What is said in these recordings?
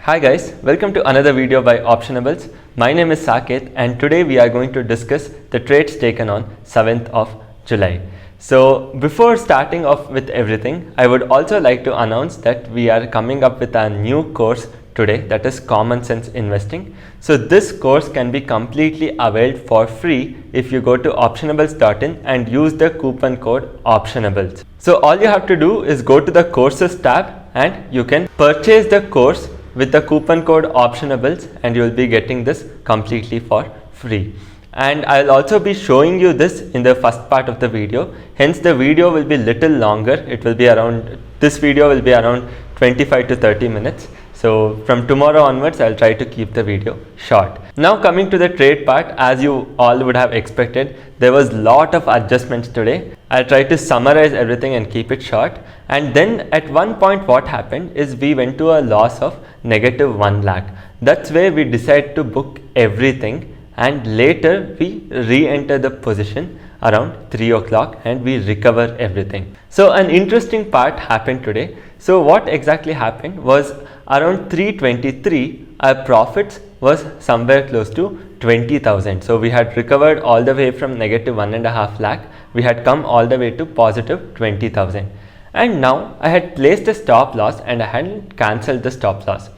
Hi guys, welcome to another video by Optionables. My name is Saket and today we are going to discuss the trades taken on 7th of July. So before starting off with everything, I would also like to announce that we are coming up with a new course today, that is Common Sense Investing. So this course can be completely availed for free if you go to optionables.in and use the coupon code Optionables. So all you have to do is go to the courses tab and you can purchase the course with the coupon code Optionables and you will be getting this completely for free. And I'll also be showing you this in the first part of the video, hence the video will be little longer. It will be around, this video will be around 25 to 30 minutes. So from tomorrow onwards, I'll try to keep the video short. Now coming to the trade part, as you all would have expected, there was a lot of adjustments today. I'll try to summarize everything and keep it short. And then at one point what happened is we went to a loss of negative 1 lakh. That's where we decided to book everything and later we re-enter the position around 3 o'clock and we recover everything. So an interesting part happened today. So what exactly happened was around 323 our profits was somewhere close to 20,000. So we had recovered all the way from negative 1.5 lakh. We had come all the way to positive 20,000. And now I had placed a stop loss and I had cancelled the stop loss.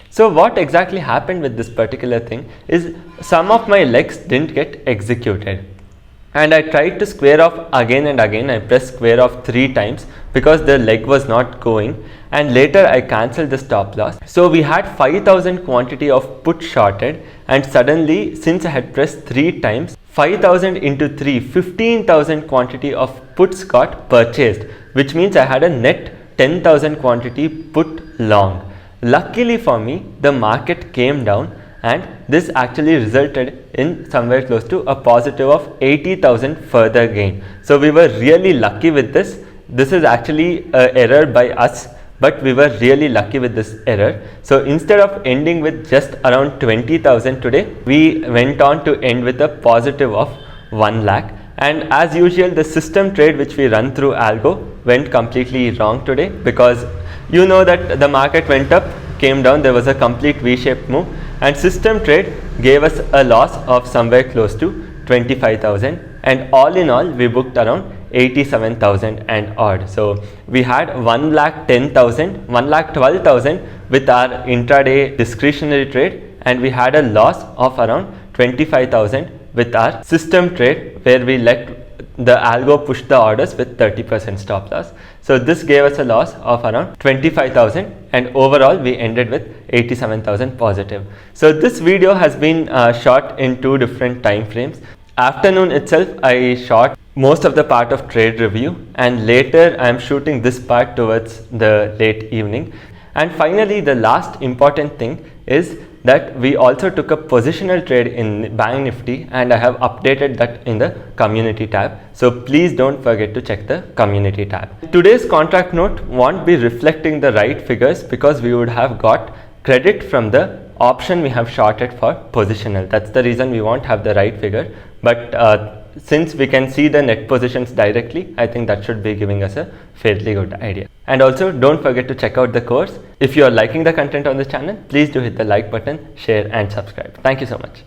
So what exactly happened with this particular thing is some of my legs didn't get executed. And I tried to square off again and again. I pressed square off 3 times because the leg was not going, and later I cancelled the stop loss. So we had 5,000 quantity of put shorted, and suddenly since I had pressed 3 times, 5,000 into 3, 15,000 quantity of puts got purchased, which means I had a net 10,000 quantity put long. Luckily for me, the market came down and this actually resulted in somewhere close to a positive of 80,000 further gain. So we were really lucky with this. This is actually an error by us, but we were really lucky with this error. So instead of ending with just around 20,000 today, we went on to end with a positive of 1 lakh. And as usual, the system trade which we run through algo went completely wrong today, because you know that the market went up, came down, there was a complete V-shaped move, and system trade gave us a loss of somewhere close to 25,000, and all in all we booked around 87,000 and odd. So we had 1,10,000, 1,12,000 with our intraday discretionary trade, and we had a loss of around 25,000 with our system trade where we let the algo push the orders with 30% stop loss. So this gave us a loss of around 25,000, and overall we ended with 87,000 positive. So this video has been shot in 2 different time frames. Afternoon itself I shot most of the part of trade review, and later I am shooting this part towards the late evening. And finally, the last important thing is that we also took a positional trade in Bank Nifty, and I have updated that in the community tab. So please don't forget to check the community tab. Today's contract note won't be reflecting the right figures because we would have got credit from the option we have shorted for positional. That's the reason we won't have the right figure. But since we can see the net positions directly, I think that should be giving us a fairly good idea. And also don't forget to check out the course. If you are liking the content on this channel, please do hit the like button, share and subscribe. Thank you so much.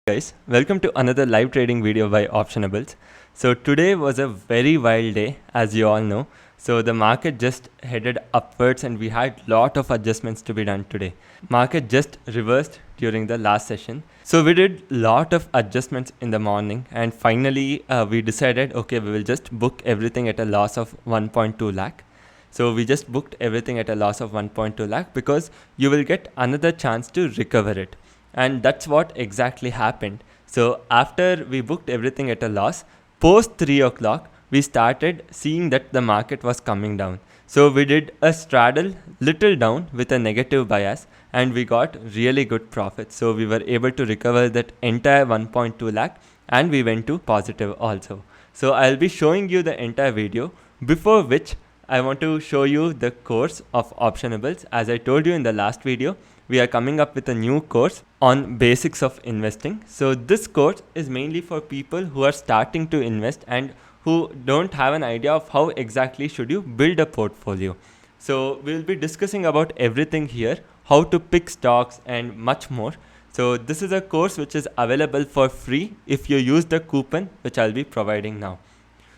Guys, welcome to another live trading video by Optionables. So today was a very wild day, as you all know. So the market just headed upwards and we had lot of adjustments to be done today. Market just reversed during the last session. So we did lot of adjustments in the morning, and finally we decided, okay, we will just book everything at a loss of 1.2 lakh. So we just booked everything at a loss of 1.2 lakh because you will get another chance to recover it. And that's what exactly happened. So after we booked everything at a loss, post 3 o'clock, we started seeing that the market was coming down. So we did a straddle little down with a negative bias, and we got really good profits. So we were able to recover that entire 1.2 lakh and we went to positive also. So I'll be showing you the entire video, before which I want to show you the course of Optionables. As I told you in the last video, we are coming up with a new course on basics of investing. So this course is mainly for people who are starting to invest and who don't have an idea of how exactly should you build a portfolio. So we'll be discussing about everything here, how to pick stocks and much more. So this is a course which is available for free if you use the coupon which I'll be providing now.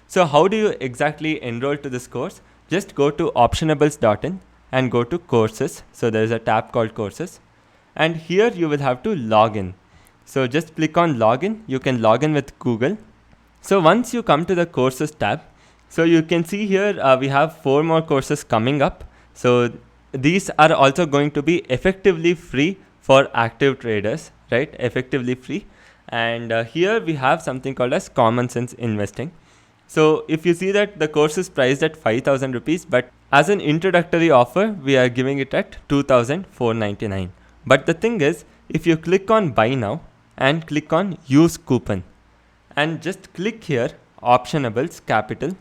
So how do you exactly enroll to this course? Just go to optionables.in and go to courses. So there is a tab called courses, and here you will have to log in. So just click on login. You can log in with Google. So once you come to the courses tab, so you can see here we have 4 more courses coming up. So these are also going to be effectively free for active traders, right? Effectively free. And here we have something called as common sense investing. So if you see that the course is priced at 5,000 rupees, but as an introductory offer, we are giving it at 2,499. But the thing is, if you click on buy now and click on use coupon and just click here, Optionables Capital,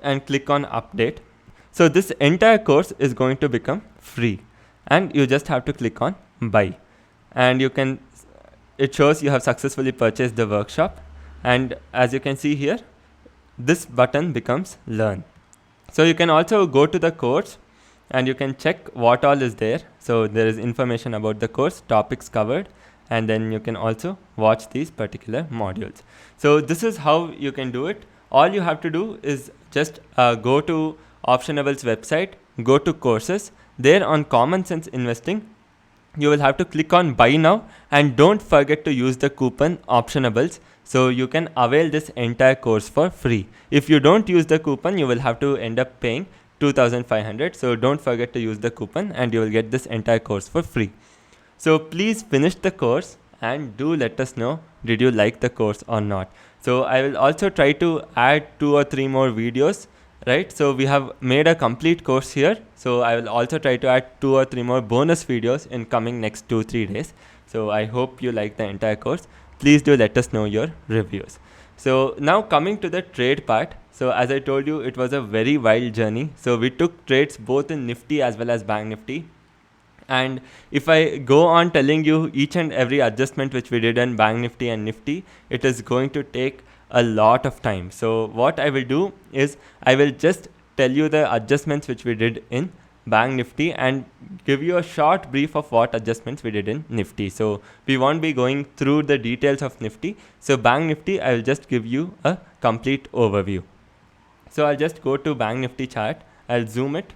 and click on update. So this entire course is going to become free, and you just have to click on buy, and it shows you have successfully purchased the workshop. And as you can see here, this button becomes learn. So you can also go to the course and you can check what all is there. So there is information about the course, topics covered, and then you can also watch these particular modules. So this is how you can do it. All you have to do is just go to Optionables website, go to courses. There on common sense investing, you will have to click on buy now, and don't forget to use the coupon Optionables, so you can avail this entire course for free. If you don't use the coupon, you will have to end up paying 2,500. So don't forget to use the coupon and you will get this entire course for free. So please finish the course and do let us know, did you like the course or not. So I will also try to add 2 or 3 more videos, right? So we have made a complete course here. So I will also try to add 2 or 3 more bonus videos in coming next 2-3 days. So I hope you like the entire course. Please do let us know your reviews. So now coming to the trade part. So as I told you, it was a very wild journey. So we took trades both in Nifty as well as Bank Nifty. And if I go on telling you each and every adjustment which we did in Bank Nifty and Nifty, it is going to take a lot of time. So what I will do is I will just tell you the adjustments which we did in Bank Nifty and give you a short brief of what adjustments we did in Nifty. So we won't be going through the details of Nifty. So Bank Nifty, I will just give you a complete overview. So I'll just go to Bank Nifty chart. I'll zoom it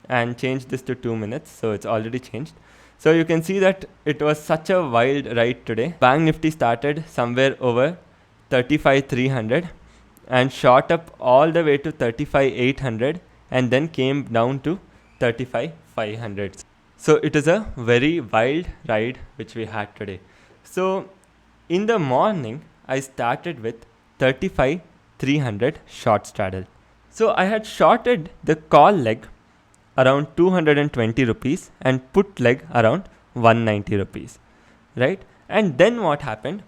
and change this to 2 minutes. So it's already changed. So you can see that it was such a wild ride today. Bank Nifty started somewhere over 35,300 and shot up all the way to 35,800 and then came down to 35,500. So it is a very wild ride which we had today. So in the morning, I started with 35,300 short straddle. So I had shorted the call leg around 220 rupees and put leg around 190 rupees, right? And then what happened?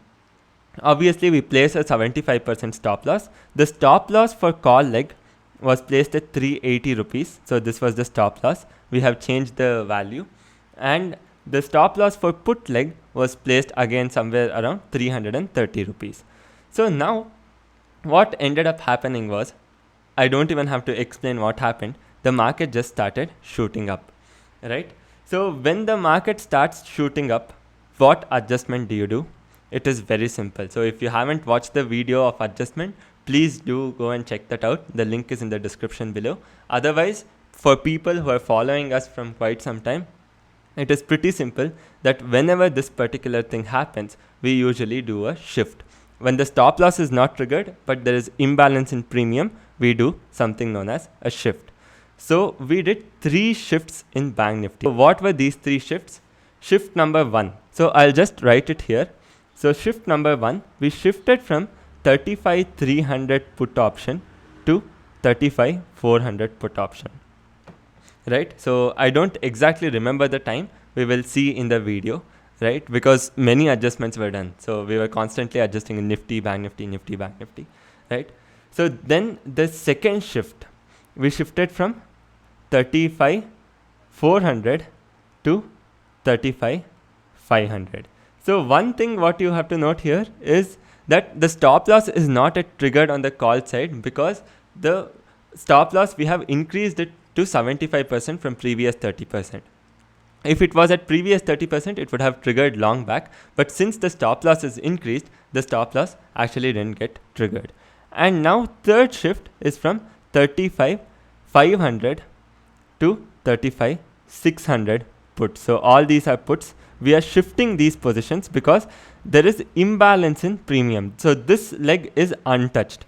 Obviously, we placed a 75% stop loss. The stop loss for call leg was placed at 380 rupees. So this was the stop loss. We have changed the value. And the stop loss for put leg was placed again somewhere around 330 rupees. So now what ended up happening was, I don't even have to explain what happened. The market just started shooting up, right? So when the market starts shooting up, what adjustment do you do? It is very simple. So if you haven't watched the video of adjustment, please do go and check that out. The link is in the description below. Otherwise, for people who are following us from quite some time, it is pretty simple that whenever this particular thing happens, we usually do a shift. When the stop loss is not triggered, but there is imbalance in premium, we do something known as a shift. So we did 3 shifts in Bank Nifty. So what were these 3 shifts? Shift number 1. So I'll just write it here. So shift number 1, we shifted from 35,300 put option to 35,400 put option, right? So I don't exactly remember the time. We will see in the video, right? Because many adjustments were done. So we were constantly adjusting in Nifty, Bank Nifty, Nifty, Bank Nifty, right? So then the second shift, we shifted from 35,400 to 35,500. So one thing what you have to note here is that the stop loss is not yet triggered on the call side, because the stop loss we have increased it to 75% from previous 30%. If it was at previous 30%, it would have triggered long back, but since the stop loss is increased, the stop loss actually didn't get triggered. And now third shift is from 35,500 to 35,600 puts. So all these are puts. We are shifting these positions because there is imbalance in premium. So this leg is untouched.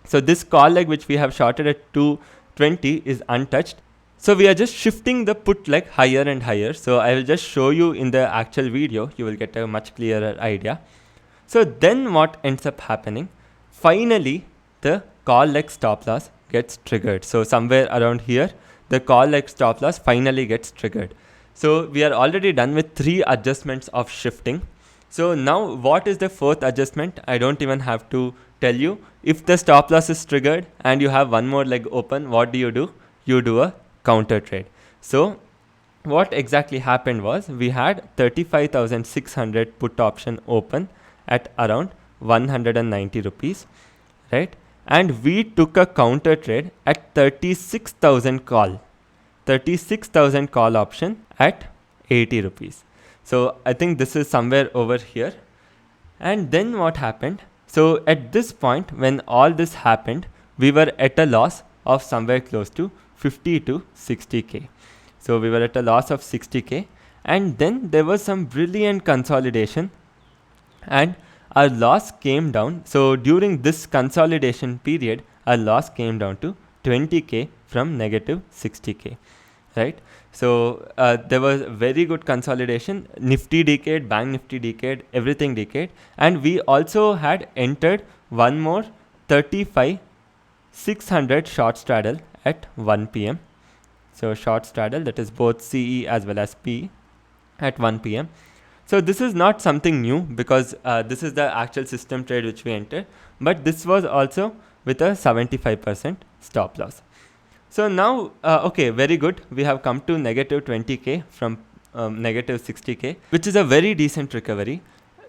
So this call leg which we have shorted at 220 is untouched. So we are just shifting the put leg higher and higher. So I will just show you in the actual video. You will get a much clearer idea. So then what ends up happening? Finally, the call leg stop loss gets triggered. So somewhere around here, the call leg stop loss finally gets triggered. So we are already done with 3 adjustments of shifting. So now what is the 4th adjustment? I don't even have to tell you. If the stop loss is triggered and you have one more leg open, what do? You do a counter trade. So what exactly happened was, we had 35,600 put option open at around 190 rupees, right? And we took a counter trade at 36,000 call option at 80 rupees. So I think this is somewhere over here. And then what happened? So at this point, when all this happened, we were at a loss of somewhere close to 50 to 60k. So we were at a loss of 60k, and then there was some brilliant consolidation and our loss came down. So during this consolidation period, our loss came down to 20k from negative 60k, right? So there was very good consolidation. Nifty decayed, Bank Nifty decayed, everything decayed, and we also had entered one more 35,600 short straddle at 1 p.m. So short straddle, that is both CE as well as PE at 1 p.m. So this is not something new, because this is the actual system trade which we entered, but this was also with a 75% stop loss. So now, okay, very good. We have come to negative 20k from negative 60k, which is a very decent recovery.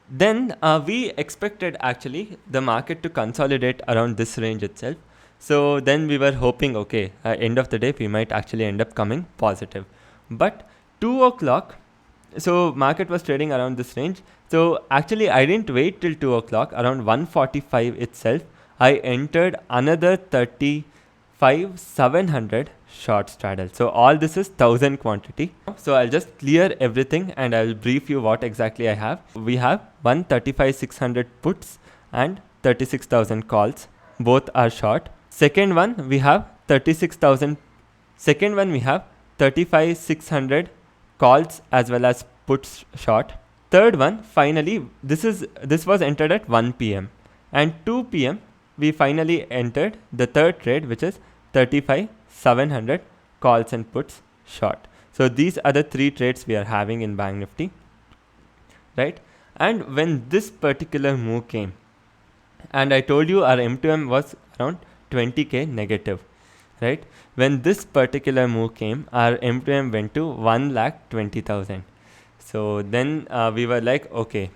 Then we expected actually the market to consolidate around this range itself. So then we were hoping, okay, end of the day, we might actually end up coming positive. But 2 o'clock, so market was trading around this range. So actually I didn't wait till 2 o'clock. Around 1:45 itself, I entered another 35,700 short straddle. So all this is 1000 quantity. So I'll just clear everything and I'll brief you what exactly I have. We have 35,600 puts and 36,000 calls. Both are short. Second one, we have 36,000. Second one, we have 35,600 calls as well as puts short. Third one, finally, this was entered at 1 p.m. and 2 p.m. we finally entered the third trade, which is 35,700 calls and puts short. So these are the 3 trades we are having in Bank Nifty, right? And when this particular move came, and I told you our M2M was around 20k negative, right? When this particular move came, our M2M went to 1,20,000. So then we were like, okay,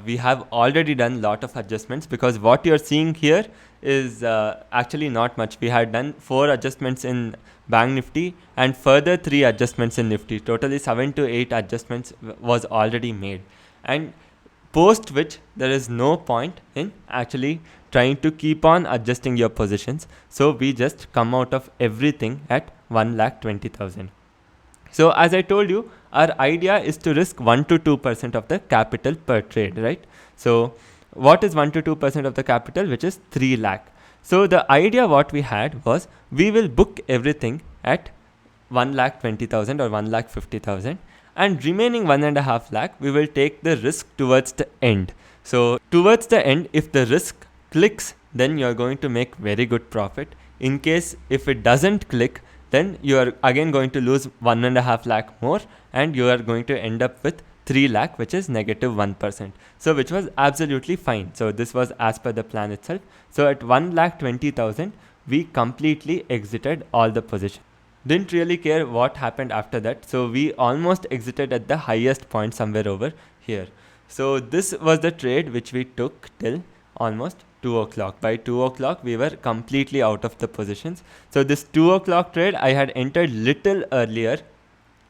we have already done lot of adjustments, because what you're seeing here is actually not much. We had done 4 adjustments in Bank Nifty and further 3 adjustments in Nifty. Totally 7 to 8 adjustments was already made. And post which there is no point in actually trying to keep on adjusting your positions. So we just come out of everything at 1,20,000. So as I told you, our idea is to risk 1 to 2% of the capital per trade, right? So what is 1 to 2% of the capital, which is 3 lakh. So the idea what we had was, we will book everything at 1,20,000 or 1,50,000, and remaining 1.5 lakh, we will take the risk towards the end. So towards the end, if the risk clicks, then you are going to make very good profit. In case if it doesn't click, then you are again going to lose 1.5 lakh more, and you are going to end up with 3 lakh, which is negative 1%. So which was absolutely fine. So this was as per the plan itself. So at 1,20,000, we completely exited all the position. didn't really care what happened after that. So we almost exited at the highest point somewhere over here. So this was the trade which we took till almost 2 o'clock. By 2 o'clock we were completely out of the positions. So this 2 o'clock trade I had entered little earlier.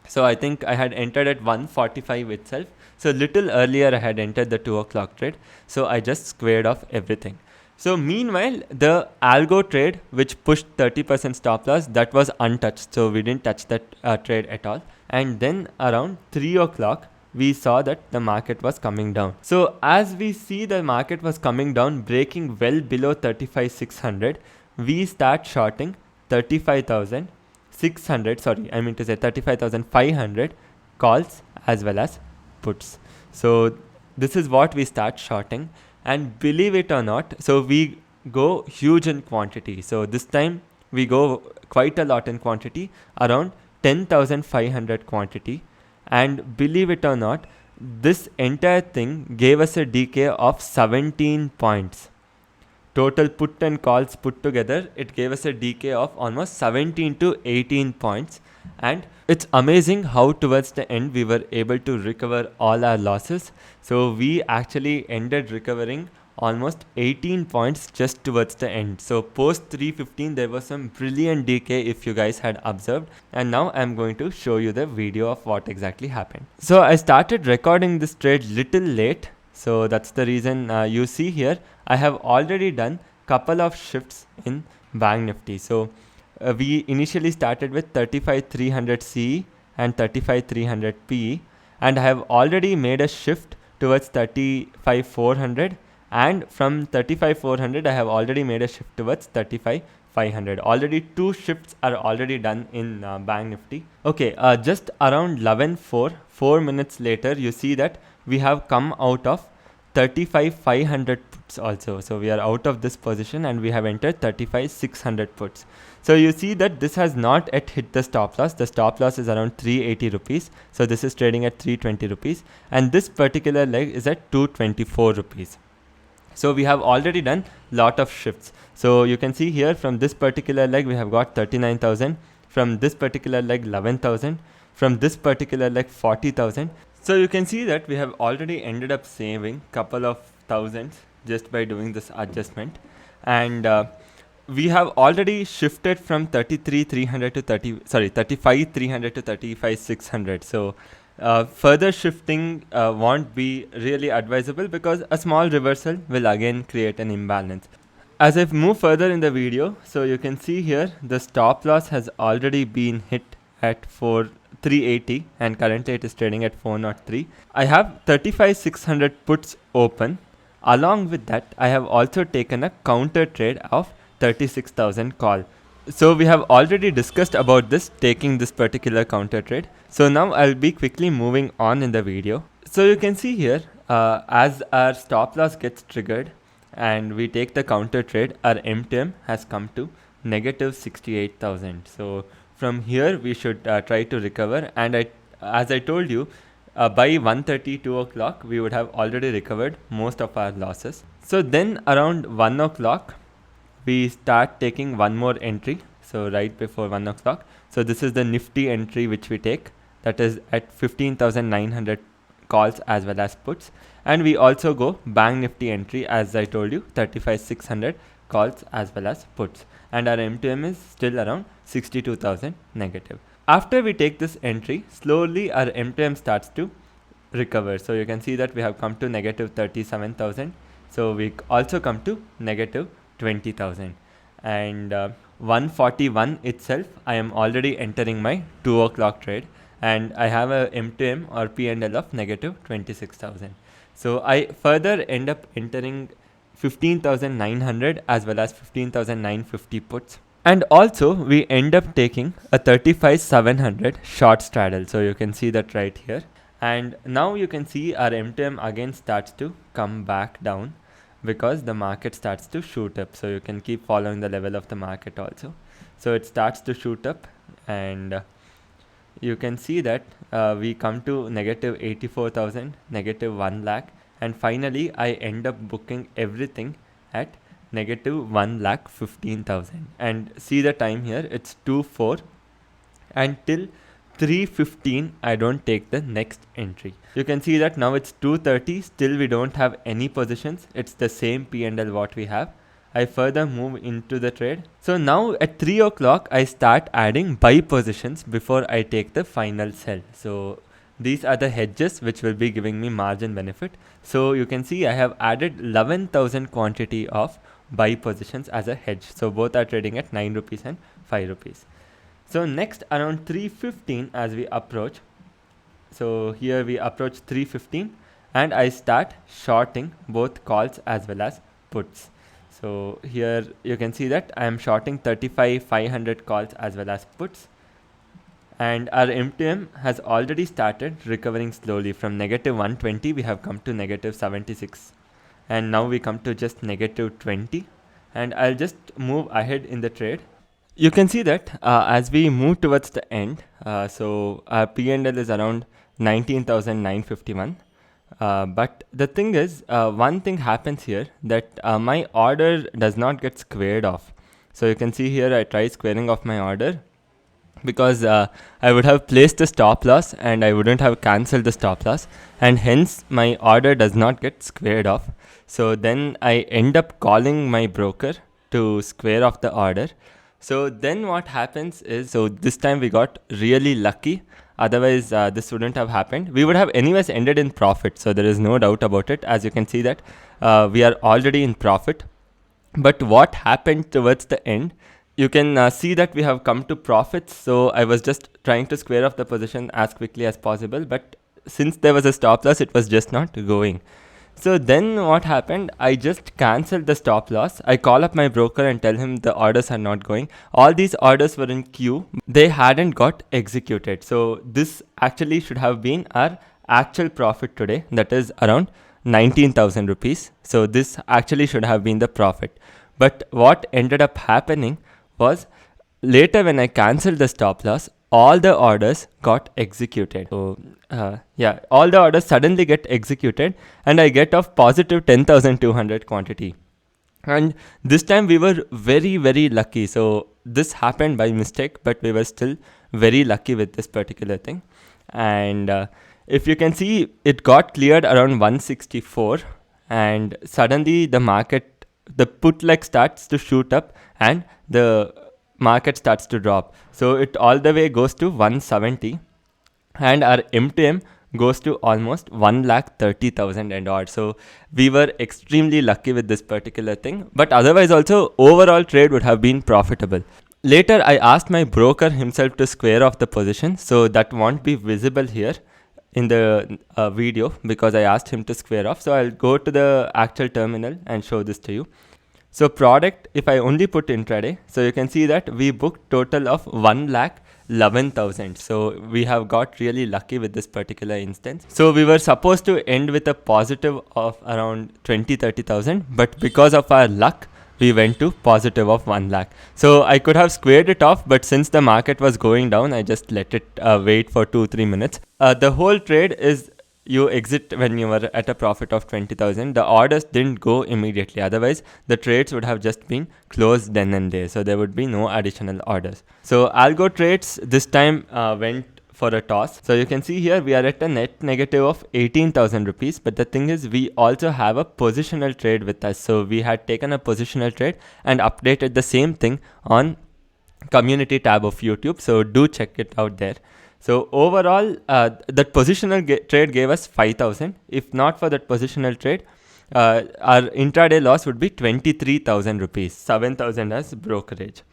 So I think I had entered at 1:45 itself. So little earlier I had entered the 2 o'clock trade. So I just squared off everything. So meanwhile, the algo trade which pushed 30% stop loss, that was untouched. So we didn't touch that trade at all. And then around 3 o'clock, we saw that the market was coming down. So as we see the market was coming down, breaking well below 35,600, we start shorting 35,600, sorry, I mean to say 35,500 calls as well as puts. So this is what we start shorting. And believe it or not, so we go huge in quantity. So this time we go quite a lot in quantity, around 10,500 quantity. And believe it or not, this entire thing gave us a decay of 17 points. Total put and calls put together, it gave us a decay of almost 17 to 18 points. And it's amazing how towards the end we were able to recover all our losses. So we actually ended recovering almost 18 points just towards the end. So post 315 there was some brilliant decay if you guys had observed. And now I'm going to show you the video of what exactly happened. So I started recording this trade little late. So that's the reason you see here I have already done couple of shifts in Bank Nifty. So we initially started with 35,300 CE and 35,300 PE, and I have already made a shift towards 35,400, and from 35,400 I have already made a shift towards 35,500. Already 2 shifts are already done in Bank Nifty. Okay, just around 11:04, 4 minutes later, you see that we have come out of 35,500 puts also. So we are out of this position and we have entered 35,600 puts. So you see that this has not yet hit the stop loss. The stop loss is around 380 rupees. So this is trading at 320 rupees. And this particular leg is at 224 rupees. So we have already done lot of shifts. So you can see here from this particular leg we have got 39,000. From this particular leg 11,000. From this particular leg 40,000. So you can see that we have already ended up saving couple of thousands just by doing this adjustment. And we have already shifted from 35,300 to 35,600. So further shifting won't be really advisable because a small reversal will again create an imbalance. As I move further in the video, so you can see here the stop loss has already been hit at 380 and currently it is trading at 403. I have 35,600 puts open. Along with that, I have also taken a counter trade of 36,000 call. So we have already discussed about this, taking this particular counter trade. So now I'll be quickly moving on in the video. So you can see here, as our stop loss gets triggered and we take the counter trade, our MTM has come to negative 68,000. So from here we should try to recover, and as I told you, by 1:30, 2 o'clock we would have already recovered most of our losses. So then around 1 o'clock we start taking one more entry. So right before 1 o'clock, so this is the Nifty entry which we take, that is at 15,900 calls as well as puts. And we also go Bank Nifty entry, as I told you, 35,600 calls as well as puts, and our MTM is still around 62,000 negative. After we take this entry, slowly our MTM starts to recover. So you can see that we have come to negative 37,000. So we also come to negative 20,000, and 141 itself I am already entering my 2 o'clock trade, and I have a MTM or P&L of negative 26,000. So I further end up entering 15,900 as well as 15,950 puts, and also we end up taking a 35,700 short straddle. So you can see that right here, and now you can see our MTM again starts to come back down because the market starts to shoot up. So you can keep following the level of the market also. So it starts to shoot up, and you can see that we come to negative 84,000, negative 1 lakh, and finally I end up booking everything at negative 1,15,000. And see the time here, it's 2:04 and till 3:15 I don't take the next entry. You can see that now it's 2:30, still we don't have any positions. It's the same P&L what we have. I further move into the trade. So now at 3 o'clock I start adding buy positions before I take the final sell. So these are the hedges which will be giving me margin benefit. So you can see I have added 11,000 quantity of buy positions as a hedge. So both are trading at 9 rupees and 5 rupees. So next around 3:15 as we approach, so here we approach 3:15 and I start shorting both calls as well as puts. So here you can see that I am shorting 35,500 calls as well as puts, and our MTM has already started recovering slowly. From negative 120 we have come to negative 76, and now we come to just negative 20, and I'll just move ahead in the trade. You can see that as we move towards the end, so our P&L is around 19,951. But the thing is, one thing happens here, that my order does not get squared off. So you can see here I try squaring off my order, because I would have placed the stop loss and I wouldn't have cancelled the stop loss, and hence my order does not get squared off. So then I end up calling my broker to square off the order. So then what happens is, so this time we got really lucky. Otherwise, this wouldn't have happened. We would have anyways ended in profit. So there is no doubt about it. As you can see that we are already in profit. But what happened towards the end, you can see that we have come to profits. So I was just trying to square off the position as quickly as possible. But since there was a stop loss, it was just not going. So then what happened, I just cancelled the stop loss. I call up my broker and tell him the orders are not going. All these orders were in queue. They hadn't got executed. So this actually should have been our actual profit today. That is around 19,000 rupees. So this actually should have been the profit. But what ended up happening was, later when I cancelled the stop loss, all the orders got executed. So all the orders suddenly get executed and I get off positive 10,200 quantity. And this time we were very, very lucky. So this happened by mistake, but we were still very lucky with this particular thing. And if you can see, it got cleared around 164, and suddenly the market, the put leg starts to shoot up and the market starts to drop. So it all the way goes to 170, and our MTM goes to almost 1,30,000 and odd. So we were extremely lucky with this particular thing, but otherwise also overall trade would have been profitable. Later I asked my broker himself to square off the position, so that won't be visible here in the video, because I asked him to square off. So I'll go to the actual terminal and show this to you. So product, if I only put intraday, so you can see that we booked total of 1,11,000. So we have got really lucky with this particular instance. So we were supposed to end with a positive of around 20-30,000, but because of our luck, we went to positive of 1 lakh. So I could have squared it off, but since the market was going down, I just let it wait for 2-3 minutes. The whole trade is, you exit when you were at a profit of 20,000. The orders didn't go immediately. Otherwise, the trades would have just been closed then and there. So there would be no additional orders. So algo trades this time went for a toss. So you can see here we are at a net negative of 18,000 rupees. But the thing is, we also have a positional trade with us. So we had taken a positional trade and updated the same thing on community tab of YouTube. So do check it out there. So overall, that positional trade gave us 5,000. If not for that positional trade, our intraday loss would be 23,000 rupees, 7,000 as brokerage.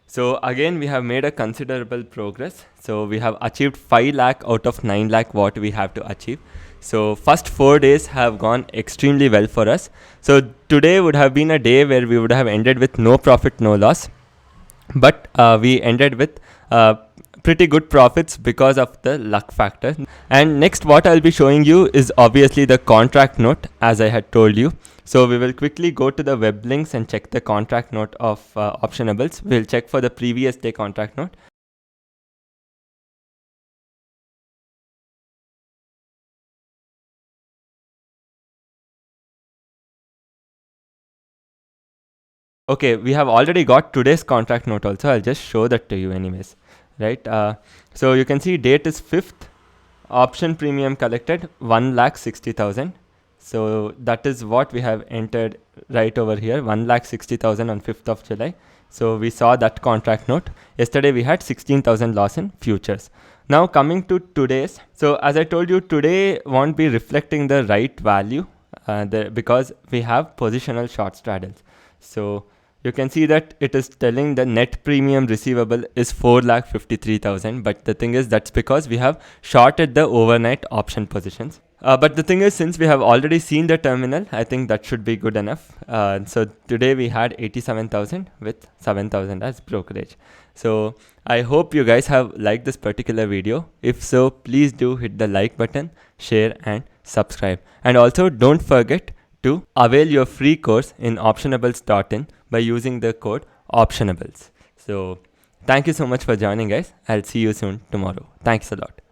So again, we have made a considerable progress. So we have achieved 5 lakh out of 9 lakh what we have to achieve. So first 4 days have gone extremely well for us. So today would have been a day where we would have ended with no profit, no loss. But we ended with pretty good profits because of the luck factor. And next what I'll be showing you is obviously the contract note, as I had told you. So we will quickly go to the web links and check the contract note of Optionables. We'll check for the previous day contract note. Okay, we have already got today's contract note also. I'll just show that to you anyways. right? So you can see date is 5th, option premium collected 1,60,000. So that is what we have entered right over here, 1,60,000 on 5th of July. So we saw that contract note. Yesterday we had 16,000 loss in futures. Now coming to today's, so as I told you, today won't be reflecting the right value because we have positional short straddles. So you can see that it is telling the net premium receivable is 4,53,000, but the thing is that's because we have shorted the overnight option positions. But the thing is, since we have already seen the terminal, I think that should be good enough. So today we had 87,000 with 7,000 as brokerage. So I hope you guys have liked this particular video. If so, please do hit the like button, share and subscribe. And also don't forget to avail your free course in optionables.in by using the code optionables. So thank you so much for joining, guys. I'll see you soon tomorrow. Thanks a lot.